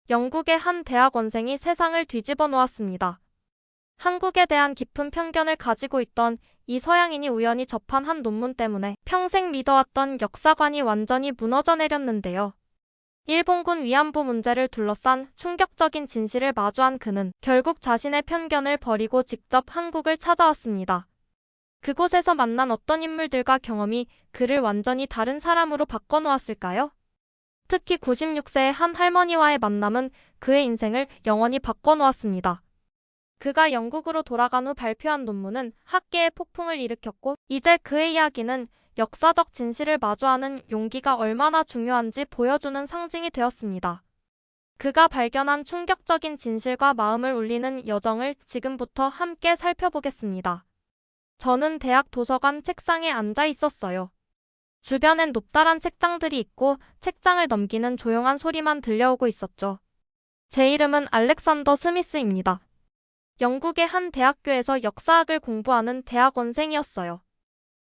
영국의 한 대학원생이 세상을 뒤집어 놓았습니다. 한국에 대한 깊은 편견을 가지고 있던 이 서양인이 우연히 접한 한 논문 때문에 평생 믿어왔던 역사관이 완전히 무너져 내렸는데요. 일본군 위안부 문제를 둘러싼 충격적인 진실을 마주한 그는 결국 자신의 편견을 버리고 직접 한국을 찾아왔습니다. 그곳에서 만난 어떤 인물들과 경험이 그를 완전히 다른 사람으로 바꿔놓았을까요? 특히 96세의 한 할머니와의 만남은 그의 인생을 영원히 바꿔놓았습니다. 그가 영국으로 돌아간 후 발표한 논문은 학계의 폭풍을 일으켰고, 이제 그의 이야기는 역사적 진실을 마주하는 용기가 얼마나 중요한지 보여주는 상징이 되었습니다. 그가 발견한 충격적인 진실과 마음을 울리는 여정을 지금부터 함께 살펴보겠습니다. 저는 대학 도서관 책상에 앉아 있었어요. 주변엔 높다란 책장들이 있고 책장을 넘기는 조용한 소리만 들려오고 있었죠. 제 이름은 알렉산더 스미스입니다. 영국의 한 대학교에서 역사학을 공부하는 대학원생이었어요.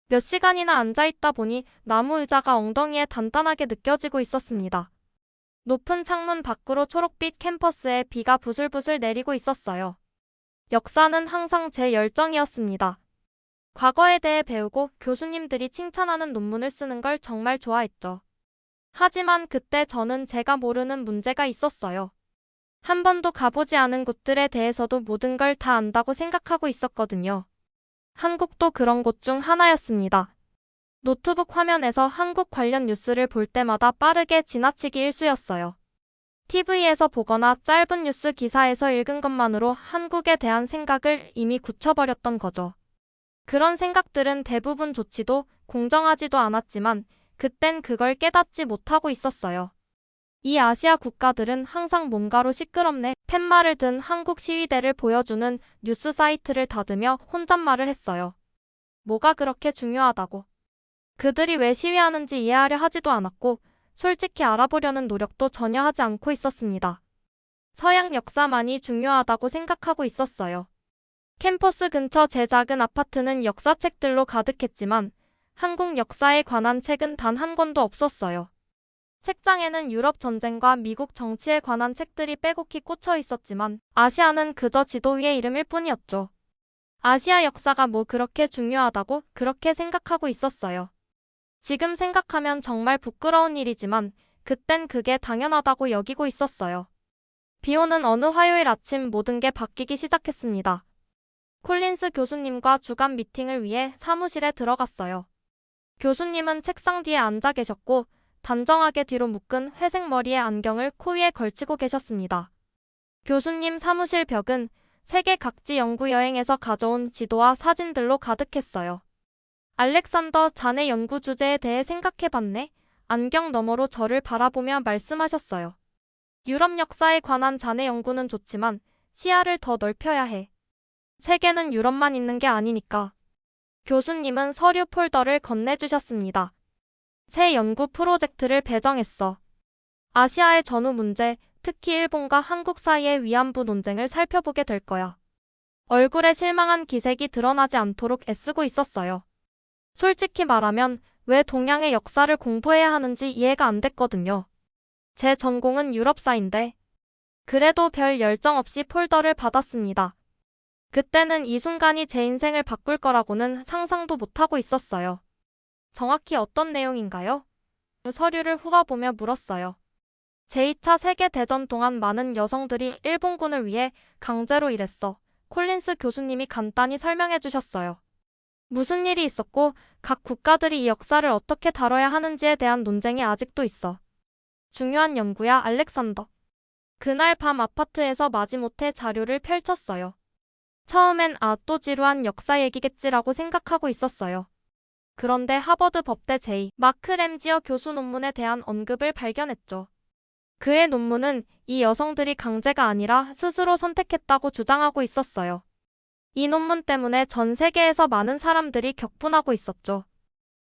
몇 시간이나 앉아있다 보니 나무 의자가 엉덩이에 단단하게 느껴지고 있었습니다. 높은 창문 밖으로 초록빛 캠퍼스에 비가 부슬부슬 내리고 있었어요. 역사는 항상 제 열정이었습니다. 과거에 대해 배우고 교수님들이 칭찬하는 논문을 쓰는 걸 정말 좋아했죠. 하지만 그때 저는 제가 모르는 문제가 있었어요. 한 번도 가보지 않은 곳들에 대해서도 모든 걸 다 안다고 생각하고 있었거든요. 한국도 그런 곳 중 하나였습니다. 노트북 화면에서 한국 관련 뉴스를 볼 때마다 빠르게 지나치기 일쑤였어요. TV에서 보거나 짧은 뉴스 기사에서 읽은 것만으로 한국에 대한 생각을 이미 굳혀버렸던 거죠. 그런 생각들은 대부분 좋지도 공정하지도 않았지만 그땐 그걸 깨닫지 못하고 있었어요. 이 아시아 국가들은 항상 뭔가로 시끄럽네 팻말을 든 한국 시위대를 보여주는 뉴스 사이트를 닫으며 혼잣말을 했어요. 뭐가 그렇게 중요하다고. 그들이 왜 시위하는지 이해하려 하지도 않았고 솔직히 알아보려는 노력도 전혀 하지 않고 있었습니다. 서양 역사만이 중요하다고 생각하고 있었어요. 캠퍼스 근처 제 작은 아파트는 역사책들로 가득했지만 한국 역사에 관한 책은 단 한 권도 없었어요. 책장에는 유럽 전쟁과 미국 정치에 관한 책들이 빼곡히 꽂혀 있었지만 아시아는 그저 지도 위의 이름일 뿐이었죠. 아시아 역사가 뭐 그렇게 중요하다고 그렇게 생각하고 있었어요. 지금 생각하면 정말 부끄러운 일이지만 그땐 그게 당연하다고 여기고 있었어요. 비 오는 어느 화요일 아침 모든 게 바뀌기 시작했습니다. 콜린스 교수님과 주간 미팅을 위해 사무실에 들어갔어요. 교수님은 책상 뒤에 앉아 계셨고 단정하게 뒤로 묶은 회색 머리에 안경을 코 위에 걸치고 계셨습니다. 교수님 사무실 벽은 세계 각지 연구 여행에서 가져온 지도와 사진들로 가득했어요. 알렉산더, 자네 연구 주제에 대해 생각해봤네? 안경 너머로 저를 바라보며 말씀하셨어요. 유럽 역사에 관한 자네 연구는 좋지만 시야를 더 넓혀야 해. 세계는 유럽만 있는 게 아니니까. 교수님은 서류 폴더를 건네주셨습니다. 새 연구 프로젝트를 배정했어. 아시아의 전후 문제, 특히 일본과 한국 사이의 위안부 논쟁을 살펴보게 될 거야. 얼굴에 실망한 기색이 드러나지 않도록 애쓰고 있었어요. 솔직히 말하면 왜 동양의 역사를 공부해야 하는지 이해가 안 됐거든요. 제 전공은 유럽사인데. 그래도 별 열정 없이 폴더를 받았습니다. 그때는 이 순간이 제 인생을 바꿀 거라고는 상상도 못하고 있었어요. 정확히 어떤 내용인가요? 서류를 훑어보며 물었어요. 제2차 세계대전 동안 많은 여성들이 일본군을 위해 강제로 일했어. 콜린스 교수님이 간단히 설명해 주셨어요. 무슨 일이 있었고 각 국가들이 이 역사를 어떻게 다뤄야 하는지에 대한 논쟁이 아직도 있어. 중요한 연구야, 알렉산더. 그날 밤 아파트에서 마지못해 자료를 펼쳤어요. 처음엔 또 지루한 역사 얘기겠지라고 생각하고 있었어요. 그런데 하버드 법대 마크 램지어 교수 논문에 대한 언급을 발견했죠. 그의 논문은 이 여성들이 강제가 아니라 스스로 선택했다고 주장하고 있었어요. 이 논문 때문에 전 세계에서 많은 사람들이 격분하고 있었죠.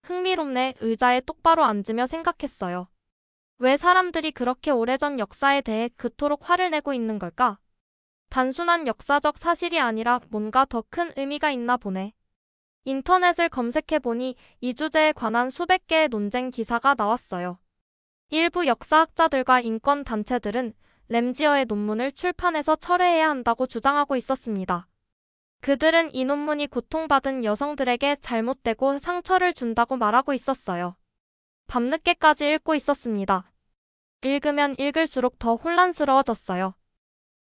흥미롭네. 의자에 똑바로 앉으며 생각했어요. 왜 사람들이 그렇게 오래전 역사에 대해 그토록 화를 내고 있는 걸까? 단순한 역사적 사실이 아니라 뭔가 더 큰 의미가 있나 보네. 인터넷을 검색해보니 이 주제에 관한 수백 개의 논쟁 기사가 나왔어요. 일부 역사학자들과 인권단체들은 램지어의 논문을 출판해서 철회해야 한다고 주장하고 있었습니다. 그들은 이 논문이 고통받은 여성들에게 잘못되고 상처를 준다고 말하고 있었어요. 밤늦게까지 읽고 있었습니다. 읽으면 읽을수록 더 혼란스러워졌어요.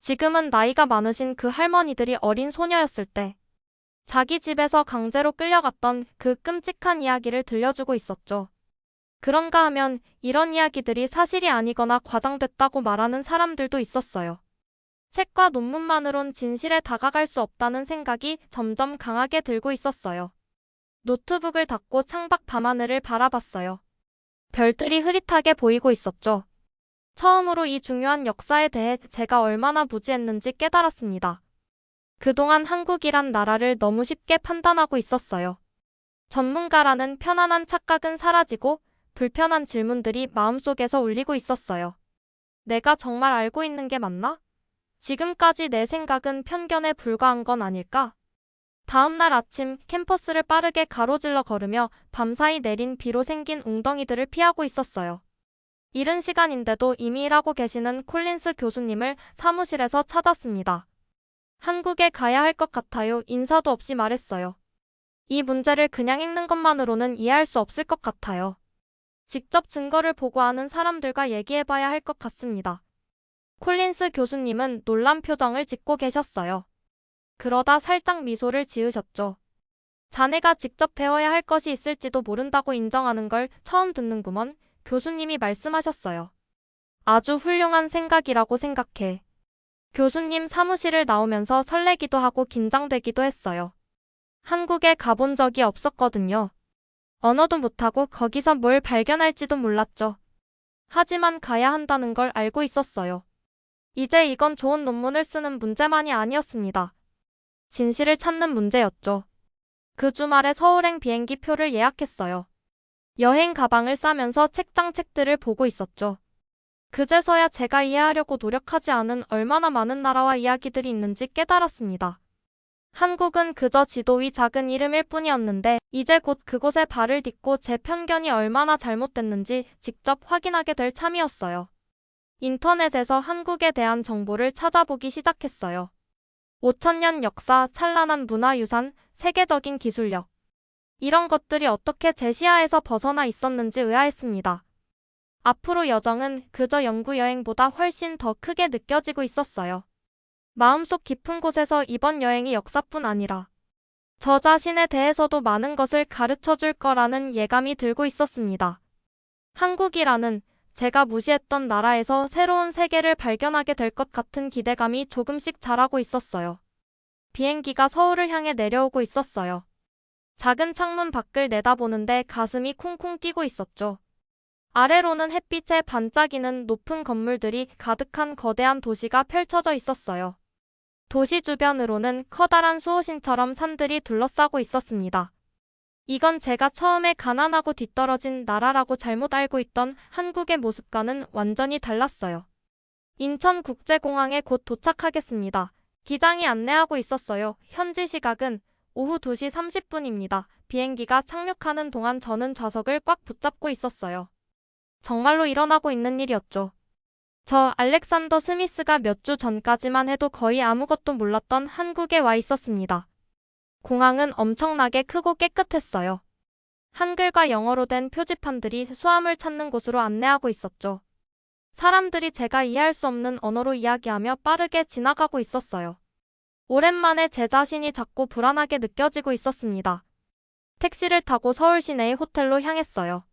지금은 나이가 많으신 그 할머니들이 어린 소녀였을 때 자기 집에서 강제로 끌려갔던 그 끔찍한 이야기를 들려주고 있었죠. 그런가 하면 이런 이야기들이 사실이 아니거나 과장됐다고 말하는 사람들도 있었어요. 책과 논문만으론 진실에 다가갈 수 없다는 생각이 점점 강하게 들고 있었어요. 노트북을 닫고 창밖 밤하늘을 바라봤어요. 별들이 흐릿하게 보이고 있었죠. 처음으로 이 중요한 역사에 대해 제가 얼마나 무지했는지 깨달았습니다. 그동안 한국이란 나라를 너무 쉽게 판단하고 있었어요. 전문가라는 편안한 착각은 사라지고 불편한 질문들이 마음속에서 울리고 있었어요. 내가 정말 알고 있는 게 맞나? 지금까지 내 생각은 편견에 불과한 건 아닐까? 다음 날 아침 캠퍼스를 빠르게 가로질러 걸으며 밤사이 내린 비로 생긴 웅덩이들을 피하고 있었어요. 이른 시간인데도 이미 일하고 계시는 콜린스 교수님을 사무실에서 찾았습니다. 한국에 가야 할 것 같아요. 인사도 없이 말했어요. 이 문제를 그냥 읽는 것만으로는 이해할 수 없을 것 같아요. 직접 증거를 보고하는 사람들과 얘기해봐야 할 것 같습니다. 콜린스 교수님은 놀란 표정을 짓고 계셨어요. 그러다 살짝 미소를 지으셨죠. 자네가 직접 배워야 할 것이 있을지도 모른다고 인정하는 걸 처음 듣는구먼. 교수님이 말씀하셨어요. 아주 훌륭한 생각이라고 생각해. 교수님 사무실을 나오면서 설레기도 하고 긴장되기도 했어요. 한국에 가본 적이 없었거든요. 언어도 못하고 거기서 뭘 발견할지도 몰랐죠. 하지만 가야 한다는 걸 알고 있었어요. 이제 이건 좋은 논문을 쓰는 문제만이 아니었습니다. 진실을 찾는 문제였죠. 그 주말에 서울행 비행기 표를 예약했어요. 여행 가방을 싸면서 책들을 보고 있었죠. 그제서야 제가 이해하려고 노력하지 않은 얼마나 많은 나라와 이야기들이 있는지 깨달았습니다. 한국은 그저 지도 위 작은 이름일 뿐이었는데 이제 곧 그곳에 발을 딛고 제 편견이 얼마나 잘못됐는지 직접 확인하게 될 참이었어요. 인터넷에서 한국에 대한 정보를 찾아보기 시작했어요. 5,000년 역사, 찬란한 문화유산, 세계적인 기술력. 이런 것들이 어떻게 제 시야에서 벗어나 있었는지 의아했습니다. 앞으로 여정은 그저 연구여행보다 훨씬 더 크게 느껴지고 있었어요. 마음속 깊은 곳에서 이번 여행이 역사뿐 아니라 저 자신에 대해서도 많은 것을 가르쳐 줄 거라는 예감이 들고 있었습니다. 한국이라는 제가 무시했던 나라에서 새로운 세계를 발견하게 될 것 같은 기대감이 조금씩 자라고 있었어요. 비행기가 서울을 향해 내려오고 있었어요. 작은 창문 밖을 내다보는데 가슴이 쿵쿵 뛰고 있었죠. 아래로는 햇빛에 반짝이는 높은 건물들이 가득한 거대한 도시가 펼쳐져 있었어요. 도시 주변으로는 커다란 수호신처럼 산들이 둘러싸고 있었습니다. 이건 제가 처음에 가난하고 뒤떨어진 나라라고 잘못 알고 있던 한국의 모습과는 완전히 달랐어요. 인천국제공항에 곧 도착하겠습니다. 기장이 안내하고 있었어요. 현지 시각은 오후 2시 30분입니다. 비행기가 착륙하는 동안 저는 좌석을 꽉 붙잡고 있었어요. 정말로 일어나고 있는 일이었죠. 저 알렉산더 스미스가 몇 주 전까지만 해도 거의 아무것도 몰랐던 한국에 와 있었습니다. 공항은 엄청나게 크고 깨끗했어요. 한글과 영어로 된 표지판들이 수암을 찾는 곳으로 안내하고 있었죠. 사람들이 제가 이해할 수 없는 언어로 이야기하며 빠르게 지나가고 있었어요. 오랜만에 제 자신이 작고 불안하게 느껴지고 있었습니다. 택시를 타고 서울 시내의 호텔로 향했어요.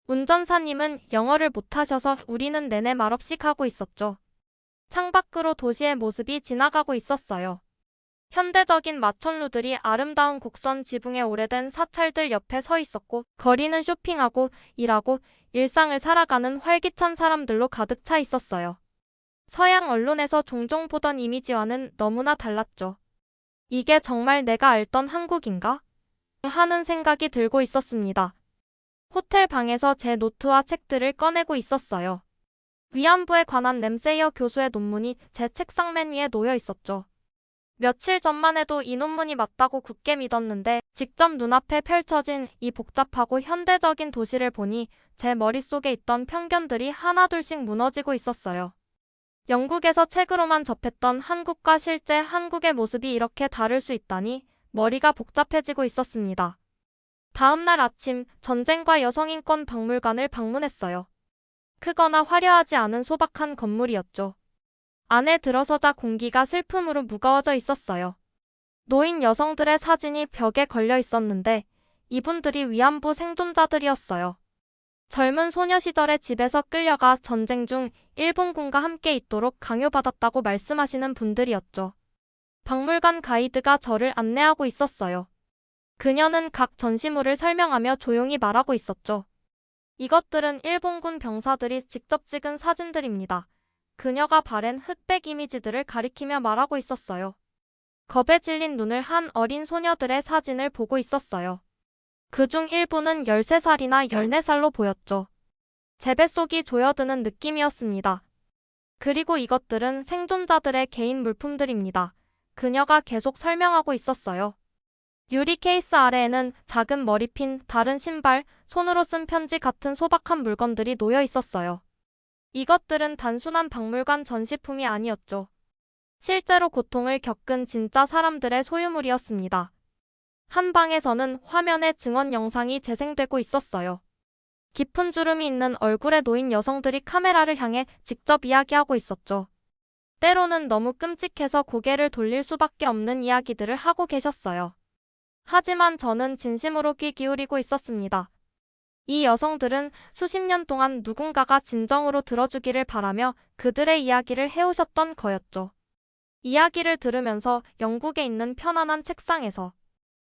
운전사님은 영어를 못하셔서 우리는 내내 말없이 가고 있었죠. 창밖으로 도시의 모습이 지나가고 있었어요. 현대적인 마천루들이 아름다운 곡선 지붕의 오래된 사찰들 옆에 서 있었고 거리는 쇼핑하고 일하고 일상을 살아가는 활기찬 사람들로 가득 차 있었어요. 서양 언론에서 종종 보던 이미지와는 너무나 달랐죠. 이게 정말 내가 알던 한국인가? 하는 생각이 들고 있었습니다. 호텔 방에서 제 노트와 책들을 꺼내고 있었어요. 위안부에 관한 램세이어 교수의 논문이 제 책상 맨 위에 놓여 있었죠. 며칠 전만 해도 이 논문이 맞다고 굳게 믿었는데 직접 눈앞에 펼쳐진 이 복잡하고 현대적인 도시를 보니 제 머릿속에 있던 편견들이 하나둘씩 무너지고 있었어요. 영국에서 책으로만 접했던 한국과 실제 한국의 모습이 이렇게 다를 수 있다니 머리가 복잡해지고 있었습니다. 다음 날 아침 전쟁과 여성인권 박물관을 방문했어요. 크거나 화려하지 않은 소박한 건물이었죠. 안에 들어서자 공기가 슬픔으로 무거워져 있었어요. 노인 여성들의 사진이 벽에 걸려 있었는데 이분들이 위안부 생존자들이었어요. 젊은 소녀 시절에 집에서 끌려가 전쟁 중 일본군과 함께 있도록 강요받았다고 말씀하시는 분들이었죠. 박물관 가이드가 저를 안내하고 있었어요. 그녀는 각 전시물을 설명하며 조용히 말하고 있었죠. 이것들은 일본군 병사들이 직접 찍은 사진들입니다. 그녀가 바랜 흑백 이미지들을 가리키며 말하고 있었어요. 겁에 질린 눈을 한 어린 소녀들의 사진을 보고 있었어요. 그중 일부는 13살이나 14살로 보였죠. 제 뱃속이 조여드는 느낌이었습니다. 그리고 이것들은 생존자들의 개인 물품들입니다. 그녀가 계속 설명하고 있었어요. 유리 케이스 아래에는 작은 머리핀, 다른 신발, 손으로 쓴 편지 같은 소박한 물건들이 놓여 있었어요. 이것들은 단순한 박물관 전시품이 아니었죠. 실제로 고통을 겪은 진짜 사람들의 소유물이었습니다. 한 방에서는 화면에 증언 영상이 재생되고 있었어요. 깊은 주름이 있는 얼굴의 노인 여성들이 카메라를 향해 직접 이야기하고 있었죠. 때로는 너무 끔찍해서 고개를 돌릴 수밖에 없는 이야기들을 하고 계셨어요. 하지만 저는 진심으로 귀 기울이고 있었습니다. 이 여성들은 수십 년 동안 누군가가 진정으로 들어주기를 바라며 그들의 이야기를 해오셨던 거였죠. 이야기를 들으면서 영국에 있는 편안한 책상에서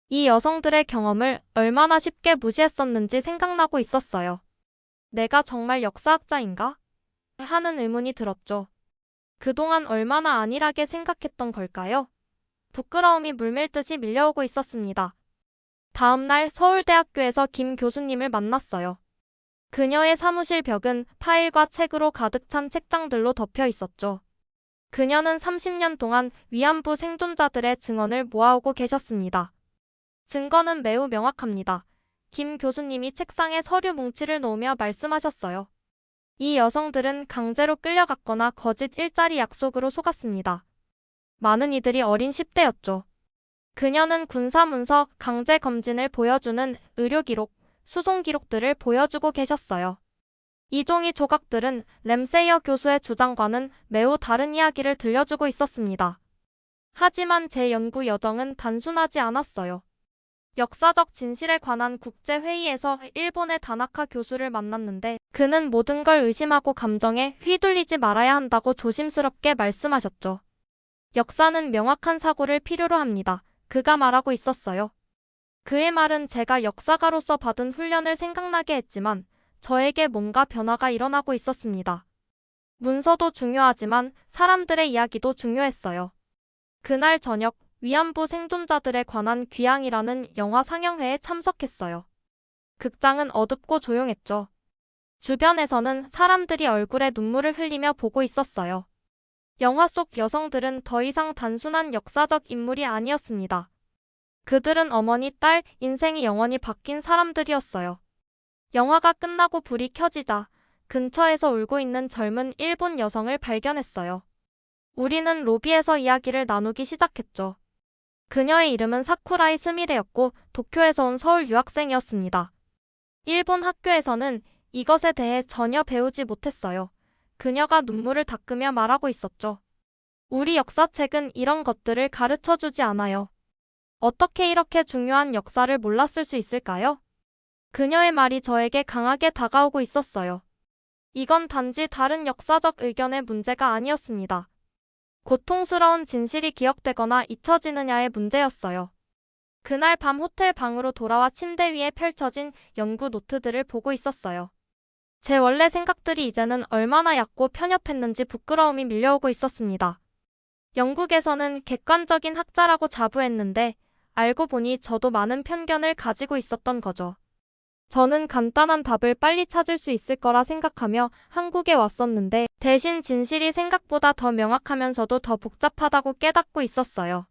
이 여성들의 경험을 얼마나 쉽게 무시했었는지 생각나고 있었어요. 내가 정말 역사학자인가? 하는 의문이 들었죠. 그동안 얼마나 안일하게 생각했던 걸까요? 부끄러움이 물밀듯이 밀려오고 있었습니다. 다음 날 서울대학교에서 김 교수님을 만났어요. 그녀의 사무실 벽은 파일과 책으로 가득 찬 책장들로 덮여 있었죠. 그녀는 30년 동안 위안부 생존자들의 증언을 모아오고 계셨습니다. 증거는 매우 명확합니다. 김 교수님이 책상에 서류 뭉치를 놓으며 말씀하셨어요. 이 여성들은 강제로 끌려갔거나 거짓 일자리 약속으로 속았습니다. 많은 이들이 어린 10대였죠. 그녀는 군사문서, 강제 검진을 보여주는 의료기록, 수송기록들을 보여주고 계셨어요. 이 종이 조각들은 램세이어 교수의 주장과는 매우 다른 이야기를 들려주고 있었습니다. 하지만 제 연구 여정은 단순하지 않았어요. 역사적 진실에 관한 국제회의에서 일본의 다나카 교수를 만났는데 그는 모든 걸 의심하고 감정에 휘둘리지 말아야 한다고 조심스럽게 말씀하셨죠. 역사는 명확한 사고를 필요로 합니다. 그가 말하고 있었어요. 그의 말은 제가 역사가로서 받은 훈련을 생각나게 했지만 저에게 뭔가 변화가 일어나고 있었습니다. 문서도 중요하지만 사람들의 이야기도 중요했어요. 그날 저녁 위안부 생존자들에 관한 귀향이라는 영화 상영회에 참석했어요. 극장은 어둡고 조용했죠. 주변에서는 사람들이 얼굴에 눈물을 흘리며 보고 있었어요. 영화 속 여성들은 더 이상 단순한 역사적 인물이 아니었습니다. 그들은 어머니, 딸, 인생이 영원히 바뀐 사람들이었어요. 영화가 끝나고 불이 켜지자 근처에서 울고 있는 젊은 일본 여성을 발견했어요. 우리는 로비에서 이야기를 나누기 시작했죠. 그녀의 이름은 사쿠라이 스미레였고 도쿄에서 온 서울 유학생이었습니다. 일본 학교에서는 이것에 대해 전혀 배우지 못했어요. 그녀가 눈물을 닦으며 말하고 있었죠. 우리 역사책은 이런 것들을 가르쳐주지 않아요. 어떻게 이렇게 중요한 역사를 몰랐을 수 있을까요? 그녀의 말이 저에게 강하게 다가오고 있었어요. 이건 단지 다른 역사적 의견의 문제가 아니었습니다. 고통스러운 진실이 기억되거나 잊혀지느냐의 문제였어요. 그날 밤 호텔 방으로 돌아와 침대 위에 펼쳐진 연구 노트들을 보고 있었어요. 제 원래 생각들이 이제는 얼마나 얕고 편협했는지 부끄러움이 밀려오고 있었습니다. 영국에서는 객관적인 학자라고 자부했는데 알고 보니 저도 많은 편견을 가지고 있었던 거죠. 저는 간단한 답을 빨리 찾을 수 있을 거라 생각하며 한국에 왔었는데 대신 진실이 생각보다 더 명확하면서도 더 복잡하다고 깨닫고 있었어요.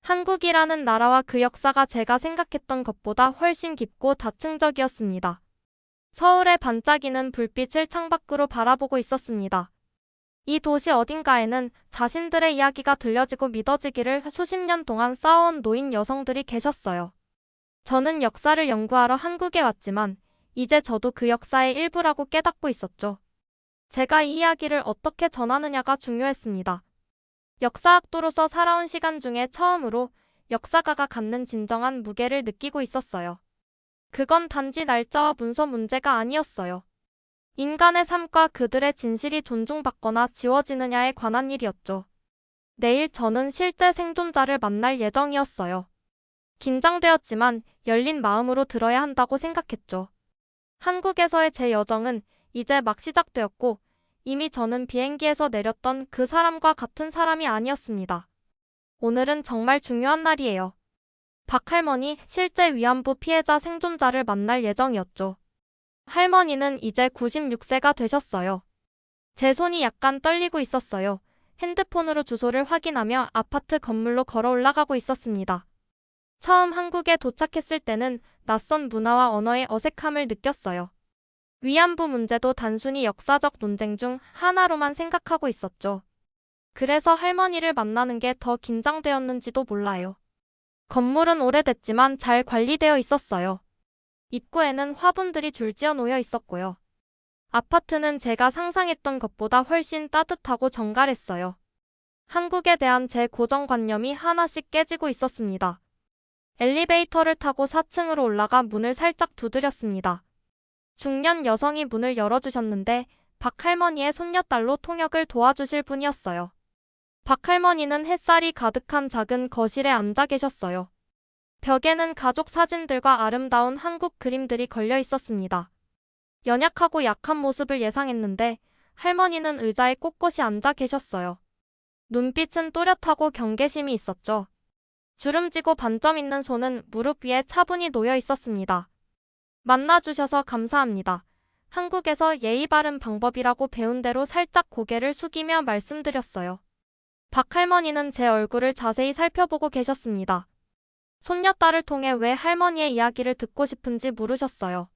한국이라는 나라와 그 역사가 제가 생각했던 것보다 훨씬 깊고 다층적이었습니다. 서울의 반짝이는 불빛을 창밖으로 바라보고 있었습니다. 이 도시 어딘가에는 자신들의 이야기가 들려지고 믿어지기를 수십 년 동안 쌓아온 노인 여성들이 계셨어요. 저는 역사를 연구하러 한국에 왔지만 이제 저도 그 역사의 일부라고 깨닫고 있었죠. 제가 이 이야기를 어떻게 전하느냐가 중요했습니다. 역사학도로서 살아온 시간 중에 처음으로 역사가가 갖는 진정한 무게를 느끼고 있었어요. 그건 단지 날짜와 문서 문제가 아니었어요. 인간의 삶과 그들의 진실이 존중받거나 지워지느냐에 관한 일이었죠. 내일 저는 실제 생존자를 만날 예정이었어요. 긴장되었지만 열린 마음으로 들어야 한다고 생각했죠. 한국에서의 제 여정은 이제 막 시작되었고 이미 저는 비행기에서 내렸던 그 사람과 같은 사람이 아니었습니다. 오늘은 정말 중요한 날이에요. 박할머니, 실제 위안부 피해자 생존자를 만날 예정이었죠. 할머니는 이제 96세가 되셨어요. 제 손이 약간 떨리고 있었어요. 핸드폰으로 주소를 확인하며 아파트 건물로 걸어 올라가고 있었습니다. 처음 한국에 도착했을 때는 낯선 문화와 언어의 어색함을 느꼈어요. 위안부 문제도 단순히 역사적 논쟁 중 하나로만 생각하고 있었죠. 그래서 할머니를 만나는 게 더 긴장되었는지도 몰라요. 건물은 오래됐지만 잘 관리되어 있었어요. 입구에는 화분들이 줄지어 놓여 있었고요. 아파트는 제가 상상했던 것보다 훨씬 따뜻하고 정갈했어요. 한국에 대한 제 고정관념이 하나씩 깨지고 있었습니다. 엘리베이터를 타고 4층으로 올라가 문을 살짝 두드렸습니다. 중년 여성이 문을 열어주셨는데 박할머니의 손녀딸로 통역을 도와주실 분이었어요. 박할머니는 햇살이 가득한 작은 거실에 앉아 계셨어요. 벽에는 가족 사진들과 아름다운 한국 그림들이 걸려 있었습니다. 연약하고 약한 모습을 예상했는데 할머니는 의자에 꼿꼿이 앉아 계셨어요. 눈빛은 또렷하고 경계심이 있었죠. 주름지고 반점 있는 손은 무릎 위에 차분히 놓여 있었습니다. 만나주셔서 감사합니다. 한국에서 예의 바른 방법이라고 배운 대로 살짝 고개를 숙이며 말씀드렸어요. 박할머니는 제 얼굴을 자세히 살펴보고 계셨습니다. 손녀딸을 통해 왜 할머니의 이야기를 듣고 싶은지 물으셨어요.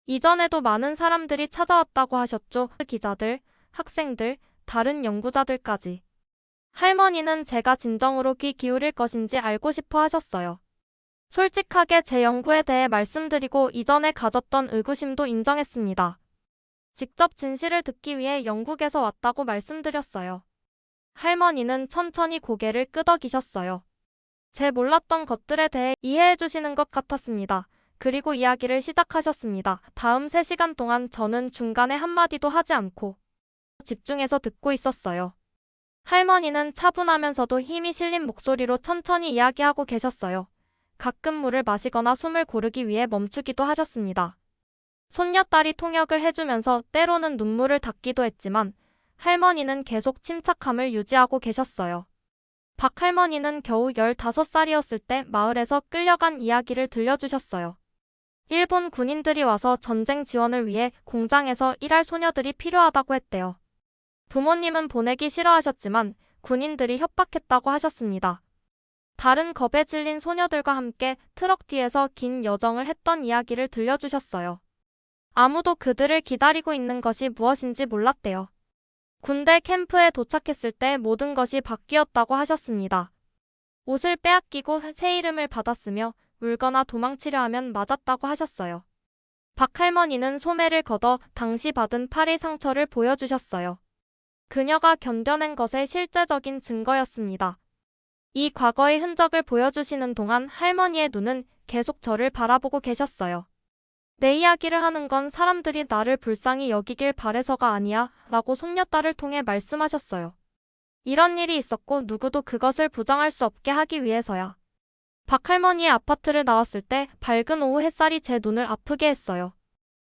이전에도 많은 사람들이 찾아왔다고 하셨죠. 기자들, 학생들, 다른 연구자들까지. 할머니는 제가 진정으로 귀 기울일 것인지 알고 싶어 하셨어요. 솔직하게 제 연구에 대해 말씀드리고 이전에 가졌던 의구심도 인정했습니다. 직접 진실을 듣기 위해 영국에서 왔다고 말씀드렸어요. 할머니는 천천히 고개를 끄덕이셨어요. 제 몰랐던 것들에 대해 이해해 주시는 것 같았습니다. 그리고 이야기를 시작하셨습니다. 다음 3시간 동안 저는 중간에 한마디도 하지 않고 집중해서 듣고 있었어요. 할머니는 차분하면서도 힘이 실린 목소리로 천천히 이야기하고 계셨어요. 가끔 물을 마시거나 숨을 고르기 위해 멈추기도 하셨습니다. 손녀딸이 통역을 해주면서 때로는 눈물을 닦기도 했지만 할머니는 계속 침착함을 유지하고 계셨어요. 박할머니는 겨우 15살이었을 때 마을에서 끌려간 이야기를 들려주셨어요. 일본 군인들이 와서 전쟁 지원을 위해 공장에서 일할 소녀들이 필요하다고 했대요. 부모님은 보내기 싫어하셨지만 군인들이 협박했다고 하셨습니다. 다른 겁에 질린 소녀들과 함께 트럭 뒤에서 긴 여정을 했던 이야기를 들려주셨어요. 아무도 그들을 기다리고 있는 것이 무엇인지 몰랐대요. 군대 캠프에 도착했을 때 모든 것이 바뀌었다고 하셨습니다. 옷을 빼앗기고 새 이름을 받았으며 울거나 도망치려 하면 맞았다고 하셨어요. 박할머니는 소매를 걷어 당시 받은 팔의 상처를 보여주셨어요. 그녀가 견뎌낸 것의 실제적인 증거였습니다. 이 과거의 흔적을 보여주시는 동안 할머니의 눈은 계속 저를 바라보고 계셨어요. 내 이야기를 하는 건 사람들이 나를 불쌍히 여기길 바래서가 아니야 라고 손녀딸을 통해 말씀하셨어요. 이런 일이 있었고 누구도 그것을 부정할 수 없게 하기 위해서야. 박할머니의 아파트를 나왔을 때 밝은 오후 햇살이 제 눈을 아프게 했어요.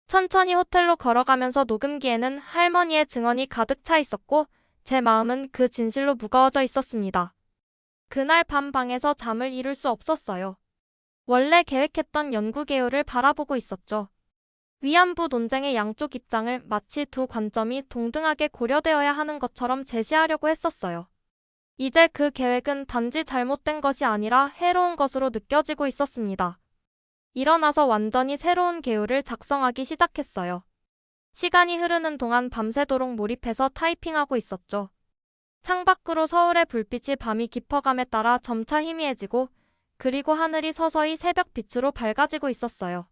천천히 호텔로 걸어가면서 녹음기에는 할머니의 증언이 가득 차 있었고 제 마음은 그 진실로 무거워져 있었습니다. 그날 밤 방에서 잠을 이룰 수 없었어요. 원래 계획했던 연구 개요를 바라보고 있었죠. 위안부 논쟁의 양쪽 입장을 마치 두 관점이 동등하게 고려되어야 하는 것처럼 제시하려고 했었어요. 이제 그 계획은 단지 잘못된 것이 아니라 해로운 것으로 느껴지고 있었습니다. 일어나서 완전히 새로운 개요를 작성하기 시작했어요. 시간이 흐르는 동안 밤새도록 몰입해서 타이핑하고 있었죠. 창밖으로 서울의 불빛이 밤이 깊어감에 따라 점차 희미해지고 그리고 하늘이 서서히 새벽빛으로 밝아지고 있었어요.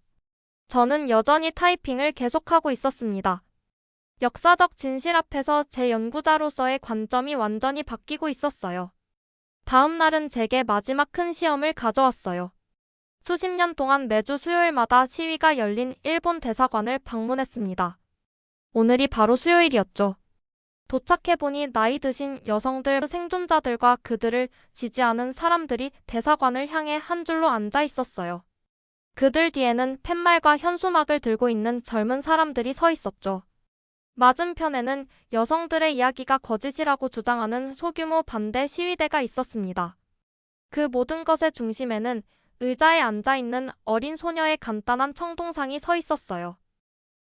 저는 여전히 타이핑을 계속하고 있었습니다. 역사적 진실 앞에서 제 연구자로서의 관점이 완전히 바뀌고 있었어요. 다음 날은 제게 마지막 큰 시험을 가져왔어요. 수십 년 동안 매주 수요일마다 시위가 열린 일본 대사관을 방문했습니다. 오늘이 바로 수요일이었죠. 도착해보니 나이 드신 여성들 생존자들과 그들을 지지하는 사람들이 대사관을 향해 한 줄로 앉아 있었어요. 그들 뒤에는 팻말과 현수막을 들고 있는 젊은 사람들이 서 있었죠. 맞은편에는 여성들의 이야기가 거짓이라고 주장하는 소규모 반대 시위대가 있었습니다. 그 모든 것의 중심에는 의자에 앉아있는 어린 소녀의 간단한 청동상이 서 있었어요.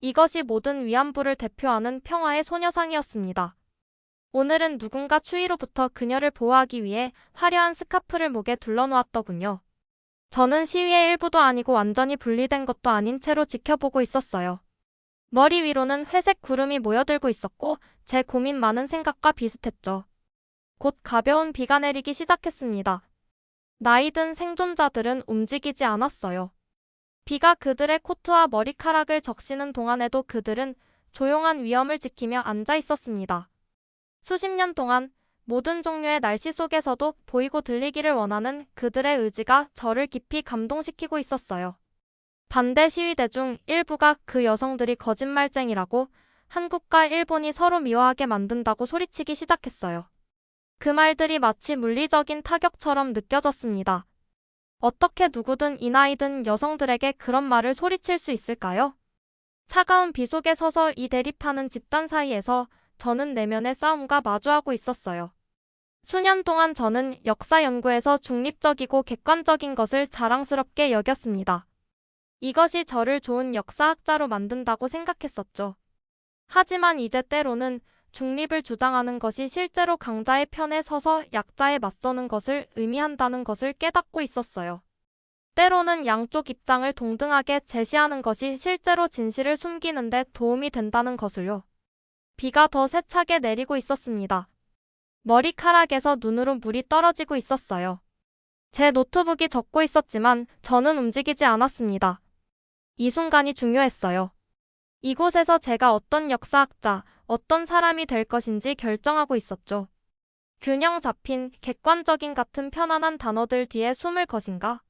이것이 모든 위안부를 대표하는 평화의 소녀상이었습니다. 오늘은 누군가 추위로부터 그녀를 보호하기 위해 화려한 스카프를 목에 둘러놓았더군요. 저는 시위의 일부도 아니고 완전히 분리된 것도 아닌 채로 지켜보고 있었어요. 머리 위로는 회색 구름이 모여들고 있었고 제 고민 많은 생각과 비슷했죠. 곧 가벼운 비가 내리기 시작했습니다. 나이든 생존자들은 움직이지 않았어요. 비가 그들의 코트와 머리카락을 적시는 동안에도 그들은 조용한 위엄을 지키며 앉아 있었습니다. 수십 년 동안 모든 종류의 날씨 속에서도 보이고 들리기를 원하는 그들의 의지가 저를 깊이 감동시키고 있었어요. 반대 시위대 중 일부가 그 여성들이 거짓말쟁이라고 한국과 일본이 서로 미워하게 만든다고 소리치기 시작했어요. 그 말들이 마치 물리적인 타격처럼 느껴졌습니다. 어떻게 누구든 이 나이든 여성들에게 그런 말을 소리칠 수 있을까요? 차가운 비 속에 서서 이 대립하는 집단 사이에서 저는 내면의 싸움과 마주하고 있었어요. 수년 동안 저는 역사 연구에서 중립적이고 객관적인 것을 자랑스럽게 여겼습니다. 이것이 저를 좋은 역사학자로 만든다고 생각했었죠. 하지만 이제 때로는 중립을 주장하는 것이 실제로 강자의 편에 서서 약자에 맞서는 것을 의미한다는 것을 깨닫고 있었어요. 때로는 양쪽 입장을 동등하게 제시하는 것이 실제로 진실을 숨기는 데 도움이 된다는 것을요. 비가 더 세차게 내리고 있었습니다. 머리카락에서 눈으로 물이 떨어지고 있었어요. 제 노트북이 적고 있었지만 저는 움직이지 않았습니다. 이 순간이 중요했어요. 이곳에서 제가 어떤 역사학자, 어떤 사람이 될 것인지 결정하고 있었죠. 균형 잡힌, 객관적인 같은 편안한 단어들 뒤에 숨을 것인가?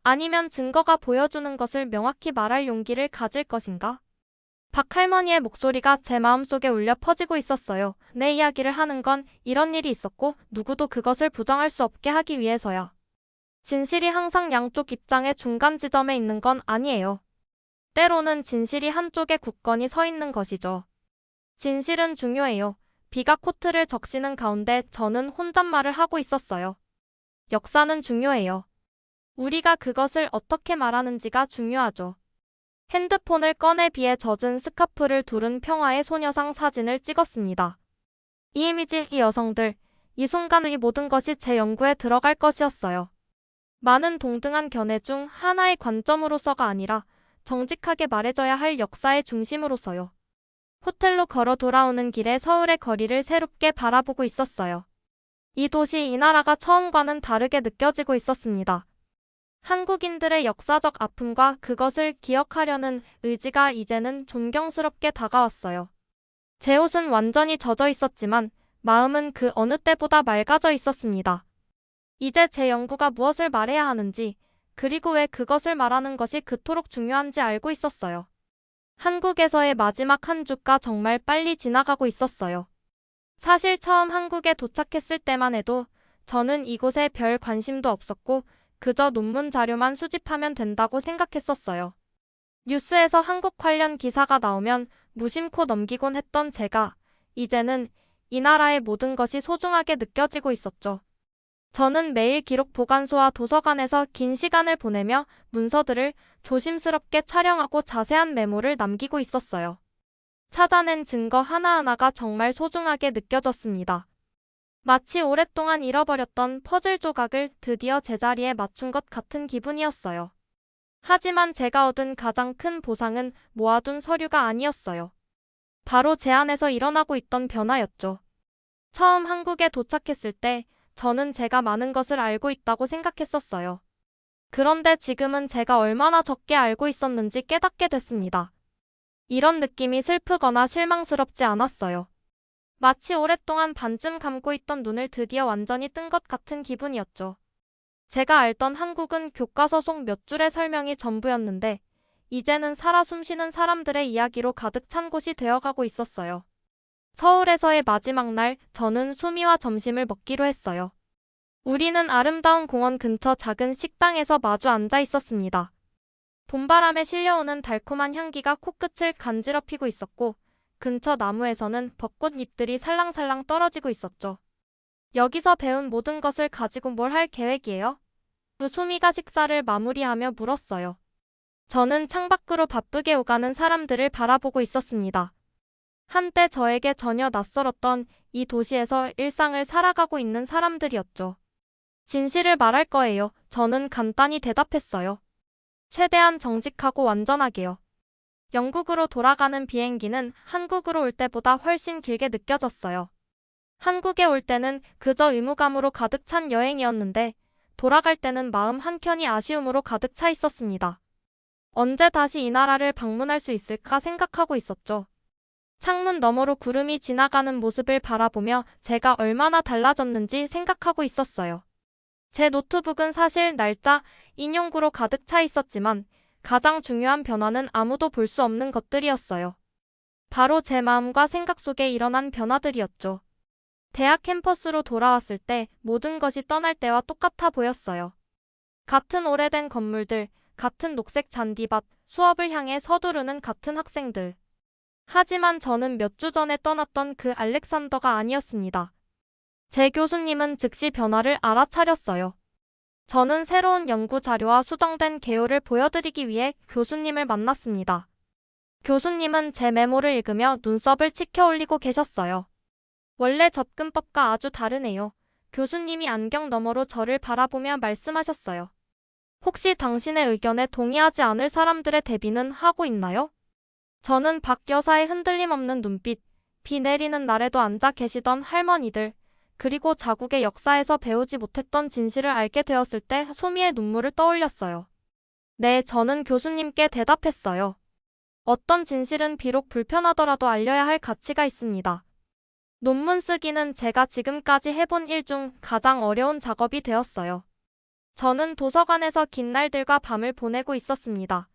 아니면 증거가 보여주는 것을 명확히 말할 용기를 가질 것인가? 박할머니의 목소리가 제 마음속에 울려 퍼지고 있었어요. 내 이야기를 하는 건 이런 일이 있었고 누구도 그것을 부정할 수 없게 하기 위해서야. 진실이 항상 양쪽 입장의 중간 지점에 있는 건 아니에요. 때로는 진실이 한쪽에 굳건히 서 있는 것이죠. 진실은 중요해요. 비가 코트를 적시는 가운데 저는 혼잣말을 하고 있었어요. 역사는 중요해요. 우리가 그것을 어떻게 말하는지가 중요하죠. 핸드폰을 꺼내 비에 젖은 스카프를 두른 평화의 소녀상 사진을 찍었습니다. 이 이미지, 이 여성들, 이 순간 이 모든 것이 제 연구에 들어갈 것이었어요. 많은 동등한 견해 중 하나의 관점으로서가 아니라 정직하게 말해줘야 할 역사의 중심으로서요. 호텔로 걸어 돌아오는 길에 서울의 거리를 새롭게 바라보고 있었어요. 이 도시, 이 나라가 처음과는 다르게 느껴지고 있었습니다. 한국인들의 역사적 아픔과 그것을 기억하려는 의지가 이제는 존경스럽게 다가왔어요. 제 옷은 완전히 젖어 있었지만 마음은 그 어느 때보다 맑아져 있었습니다. 이제 제 연구가 무엇을 말해야 하는지, 그리고 왜 그것을 말하는 것이 그토록 중요한지 알고 있었어요. 한국에서의 마지막 한 주가 정말 빨리 지나가고 있었어요. 사실 처음 한국에 도착했을 때만 해도 저는 이곳에 별 관심도 없었고 그저 논문 자료만 수집하면 된다고 생각했었어요. 뉴스에서 한국 관련 기사가 나오면 무심코 넘기곤 했던 제가 이제는 이 나라의 모든 것이 소중하게 느껴지고 있었죠. 저는 매일 기록 보관소와 도서관에서 긴 시간을 보내며 문서들을 조심스럽게 촬영하고 자세한 메모를 남기고 있었어요. 찾아낸 증거 하나하나가 정말 소중하게 느껴졌습니다. 마치 오랫동안 잃어버렸던 퍼즐 조각을 드디어 제자리에 맞춘 것 같은 기분이었어요. 하지만 제가 얻은 가장 큰 보상은 모아둔 서류가 아니었어요. 바로 제 안에서 일어나고 있던 변화였죠. 처음 한국에 도착했을 때 저는 제가 많은 것을 알고 있다고 생각했었어요. 그런데 지금은 제가 얼마나 적게 알고 있었는지 깨닫게 됐습니다. 이런 느낌이 슬프거나 실망스럽지 않았어요. 마치 오랫동안 반쯤 감고 있던 눈을 드디어 완전히 뜬 것 같은 기분이었죠. 제가 알던 한국은 교과서 속 몇 줄의 설명이 전부였는데 이제는 살아 숨쉬는 사람들의 이야기로 가득 찬 곳이 되어가고 있었어요. 서울에서의 마지막 날, 저는 수미와 점심을 먹기로 했어요. 우리는 아름다운 공원 근처 작은 식당에서 마주 앉아 있었습니다. 봄바람에 실려오는 달콤한 향기가 코끝을 간지럽히고 있었고 근처 나무에서는 벚꽃 잎들이 살랑살랑 떨어지고 있었죠. 여기서 배운 모든 것을 가지고 뭘 할 계획이에요? 수미가 식사를 마무리하며 물었어요. 저는 창밖으로 바쁘게 오가는 사람들을 바라보고 있었습니다. 한때 저에게 전혀 낯설었던 이 도시에서 일상을 살아가고 있는 사람들이었죠. 진실을 말할 거예요. 저는 간단히 대답했어요. 최대한 정직하고 완전하게요. 영국으로 돌아가는 비행기는 한국으로 올 때보다 훨씬 길게 느껴졌어요. 한국에 올 때는 그저 의무감으로 가득 찬 여행이었는데 돌아갈 때는 마음 한켠이 아쉬움으로 가득 차 있었습니다. 언제 다시 이 나라를 방문할 수 있을까 생각하고 있었죠. 창문 너머로 구름이 지나가는 모습을 바라보며 제가 얼마나 달라졌는지 생각하고 있었어요. 제 노트북은 사실 날짜, 인용구로 가득 차 있었지만 가장 중요한 변화는 아무도 볼 수 없는 것들이었어요. 바로 제 마음과 생각 속에 일어난 변화들이었죠. 대학 캠퍼스로 돌아왔을 때 모든 것이 떠날 때와 똑같아 보였어요. 같은 오래된 건물들, 같은 녹색 잔디밭, 수업을 향해 서두르는 같은 학생들. 하지만 저는 몇 주 전에 떠났던 그 알렉산더가 아니었습니다. 제 교수님은 즉시 변화를 알아차렸어요. 저는 새로운 연구 자료와 수정된 개요를 보여드리기 위해 교수님을 만났습니다. 교수님은 제 메모를 읽으며 눈썹을 치켜 올리고 계셨어요. 원래 접근법과 아주 다르네요. 교수님이 안경 너머로 저를 바라보며 말씀하셨어요. 혹시 당신의 의견에 동의하지 않을 사람들의 대비는 하고 있나요? 저는 박 여사의 흔들림 없는 눈빛, 비 내리는 날에도 앉아 계시던 할머니들, 그리고 자국의 역사에서 배우지 못했던 진실을 알게 되었을 때 소미의 눈물을 떠올렸어요. 네, 저는 교수님께 대답했어요. 어떤 진실은 비록 불편하더라도 알려야 할 가치가 있습니다. 논문 쓰기는 제가 지금까지 해본 일 중 가장 어려운 작업이 되었어요. 저는 도서관에서 긴 날들과 밤을 보내고 있었습니다.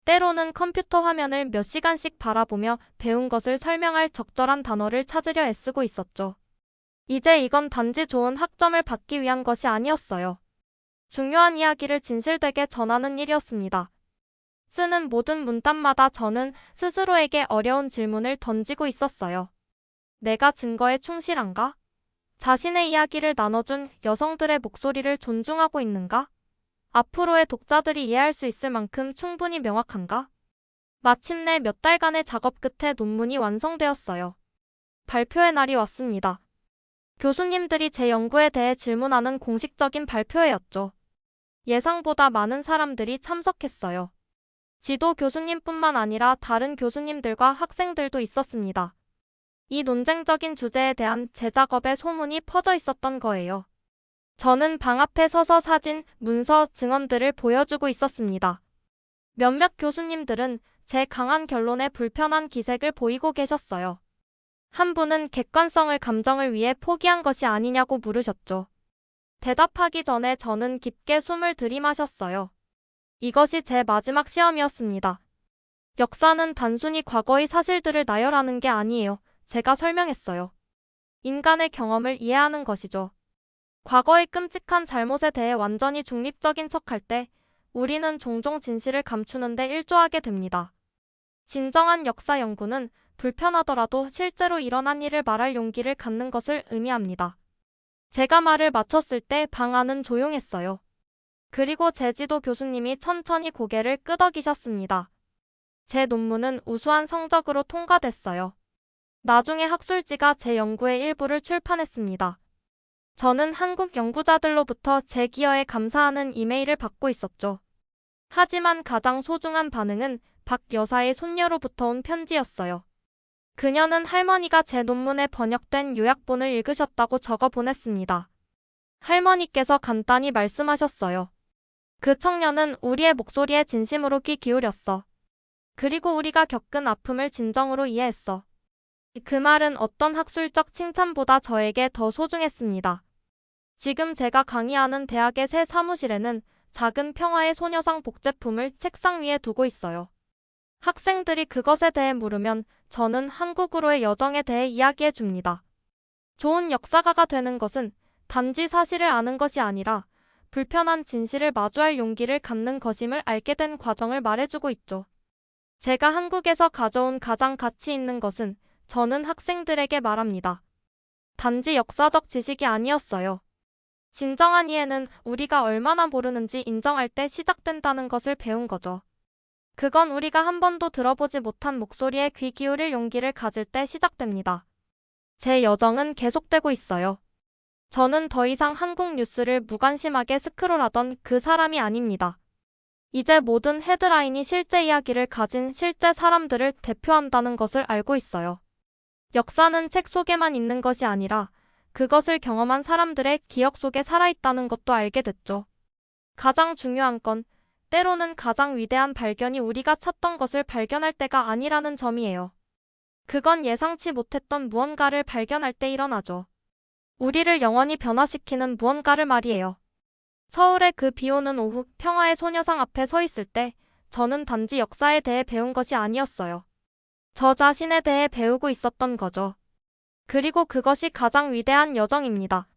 때로는 컴퓨터 화면을 몇 시간씩 바라보며 배운 것을 설명할 적절한 단어를 찾으려 애쓰고 있었죠. 이제 이건 단지 좋은 학점을 받기 위한 것이 아니었어요. 중요한 이야기를 진실되게 전하는 일이었습니다. 쓰는 모든 문단마다 저는 스스로에게 어려운 질문을 던지고 있었어요. 내가 증거에 충실한가? 자신의 이야기를 나눠준 여성들의 목소리를 존중하고 있는가? 앞으로의 독자들이 이해할 수 있을 만큼 충분히 명확한가? 마침내 몇 달간의 작업 끝에 논문이 완성되었어요. 발표의 날이 왔습니다. 교수님들이 제 연구에 대해 질문하는 공식적인 발표회였죠. 예상보다 많은 사람들이 참석했어요. 지도 교수님뿐만 아니라 다른 교수님들과 학생들도 있었습니다. 이 논쟁적인 주제에 대한 제 작업의 소문이 퍼져 있었던 거예요. 저는 방 앞에 서서 사진, 문서, 증언들을 보여주고 있었습니다. 몇몇 교수님들은 제 강한 결론에 불편한 기색을 보이고 계셨어요. 한 분은 객관성을 감정을 위해 포기한 것이 아니냐고 물으셨죠. 대답하기 전에 저는 깊게 숨을 들이마셨어요. 이것이 제 마지막 시험이었습니다. 역사는 단순히 과거의 사실들을 나열하는 게 아니에요. 제가 설명했어요. 인간의 경험을 이해하는 것이죠. 과거의 끔찍한 잘못에 대해 완전히 중립적인 척할 때 우리는 종종 진실을 감추는데 일조하게 됩니다. 진정한 역사 연구는 불편하더라도 실제로 일어난 일을 말할 용기를 갖는 것을 의미합니다. 제가 말을 마쳤을 때 방 안은 조용했어요. 그리고 제지도 교수님이 천천히 고개를 끄덕이셨습니다. 제 논문은 우수한 성적으로 통과됐어요. 나중에 학술지가 제 연구의 일부를 출판했습니다. 저는 한국 연구자들로부터 제 기여에 감사하는 이메일을 받고 있었죠. 하지만 가장 소중한 반응은 박 여사의 손녀로부터 온 편지였어요. 그녀는 할머니가 제 논문에 번역된 요약본을 읽으셨다고 적어 보냈습니다. 할머니께서 간단히 말씀하셨어요. 그 청년은 우리의 목소리에 진심으로 귀 기울였어. 그리고 우리가 겪은 아픔을 진정으로 이해했어. 그 말은 어떤 학술적 칭찬보다 저에게 더 소중했습니다. 지금 제가 강의하는 대학의 새 사무실에는 작은 평화의 소녀상 복제품을 책상 위에 두고 있어요. 학생들이 그것에 대해 물으면 저는 한국으로의 여정에 대해 이야기해 줍니다. 좋은 역사가가 되는 것은 단지 사실을 아는 것이 아니라 불편한 진실을 마주할 용기를 갖는 것임을 알게 된 과정을 말해주고 있죠. 제가 한국에서 가져온 가장 가치 있는 것은 저는 학생들에게 말합니다. 단지 역사적 지식이 아니었어요. 진정한 이해는 우리가 얼마나 모르는지 인정할 때 시작된다는 것을 배운 거죠. 그건 우리가 한 번도 들어보지 못한 목소리에 귀 기울일 용기를 가질 때 시작됩니다. 제 여정은 계속되고 있어요. 저는 더 이상 한국 뉴스를 무관심하게 스크롤하던 그 사람이 아닙니다. 이제 모든 헤드라인이 실제 이야기를 가진 실제 사람들을 대표한다는 것을 알고 있어요. 역사는 책 속에만 있는 것이 아니라 그것을 경험한 사람들의 기억 속에 살아있다는 것도 알게 됐죠. 가장 중요한 건 때로는 가장 위대한 발견이 우리가 찾던 것을 발견할 때가 아니라는 점이에요. 그건 예상치 못했던 무언가를 발견할 때 일어나죠. 우리를 영원히 변화시키는 무언가를 말이에요. 서울의 그 비오는 오후 평화의 소녀상 앞에 서 있을 때 저는 단지 역사에 대해 배운 것이 아니었어요. 저 자신에 대해 배우고 있었던 거죠. 그리고 그것이 가장 위대한 여정입니다.